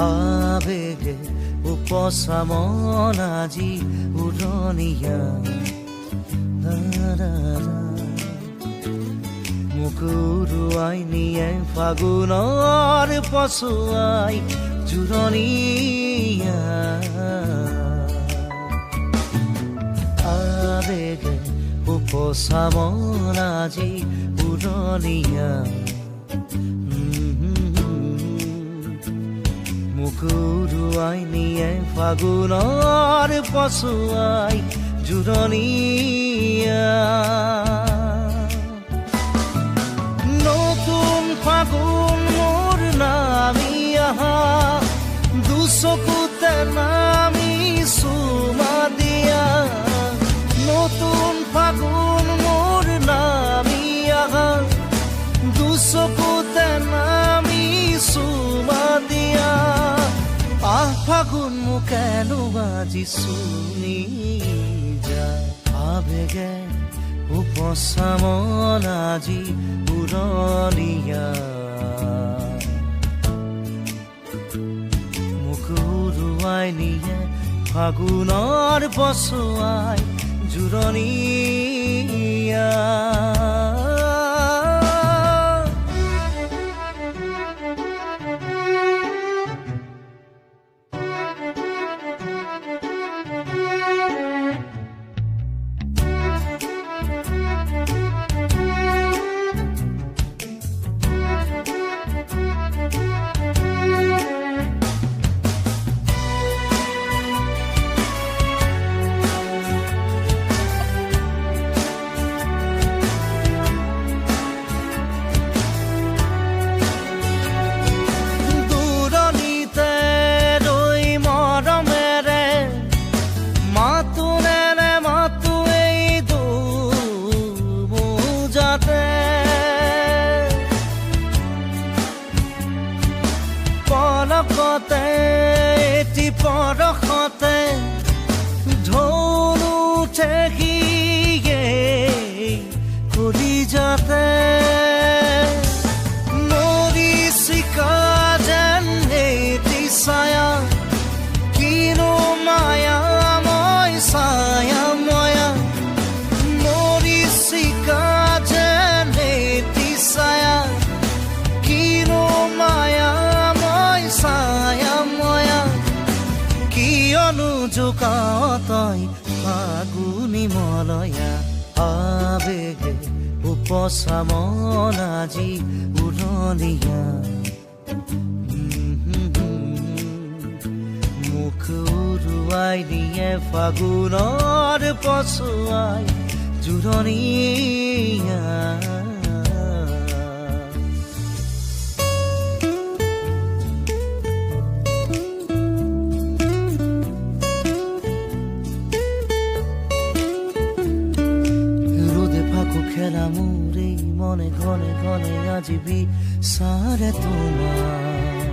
আবেগে উপচা মন আজি উৰণীয়া মোক উৰুৱাই নিয়ে ফাগুনৰ পছুৱাই জোৰণীয়া আবেগে উপচা মন আজি উৰণীয়া মোক উৰুৱাই নিয়ে ফাগুনৰ পছুৱাই জোৰণীয়া নতুন ফাগুন মোৰ নামি আহা দুচকুতে নামি চুমা দিয়া নতুন ফাগুন মোৰ নামি আহা দুচকুতে নামি চুমা দিয়া ফাগুন মোকেনো বাজি শুনি যায় আবেগে উপচা মন আজি উৰণীয়া মোক উৰুৱাই নিয়ে ফাগুনৰ পছুৱাই জোৰণীয়া পলকতে এটি পৰশতে ঢোল উঠে সিয়ে কলিজাতে মৰিচিকা যেন এটি ছায়া কিনো মায়া মই ছায়া ময়া মৰিচিকা যেন এটি ছায়া কিনো মায়া ছায়া ময়া কিয়নো জোকাও তই ফাগুনী মলয়া আবেগে উপচা মন আজি উৰণীয়া মুখ উৰুৱাই নিয়ে ফাগুনৰ পছুৱাই জোৰণীয়া খেলা মোৰে মনে ঘনে ঘনে আজি বিচাৰে তোমাক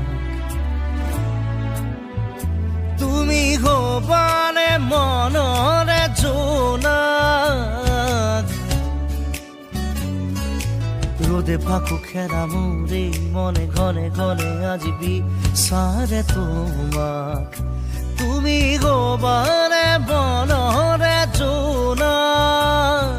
তুমি হবানে মনৰে জোনাক ৰোদে ফাঁকু খেলা মোৰে মনে ঘনে ঘনে আজি বিচাৰে তোমাক তুমি হবানে মনৰে জোনাক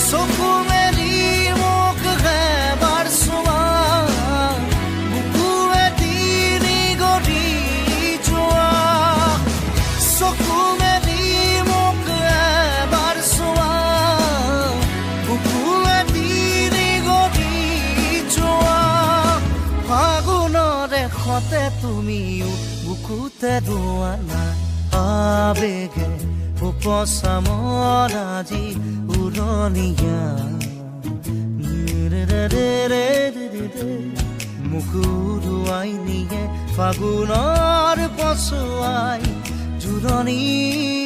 চকু মেলি মোক এবাৰ চোৱা বুকুৱে তিনি গৰি যোৱা চকু মেলি মোক এবাৰ চোৱা বুকুৱে তিনি গৰি যোৱা ফাগুনৰ ৰেখতে তুমিও বুকুতে ৰোৱা নাই আবেগে উপচা মন আজি উৰণীয়া মোক উৰুৱাই নিয়ে ফাগুনৰ পছুৱাই জোৰণীয়া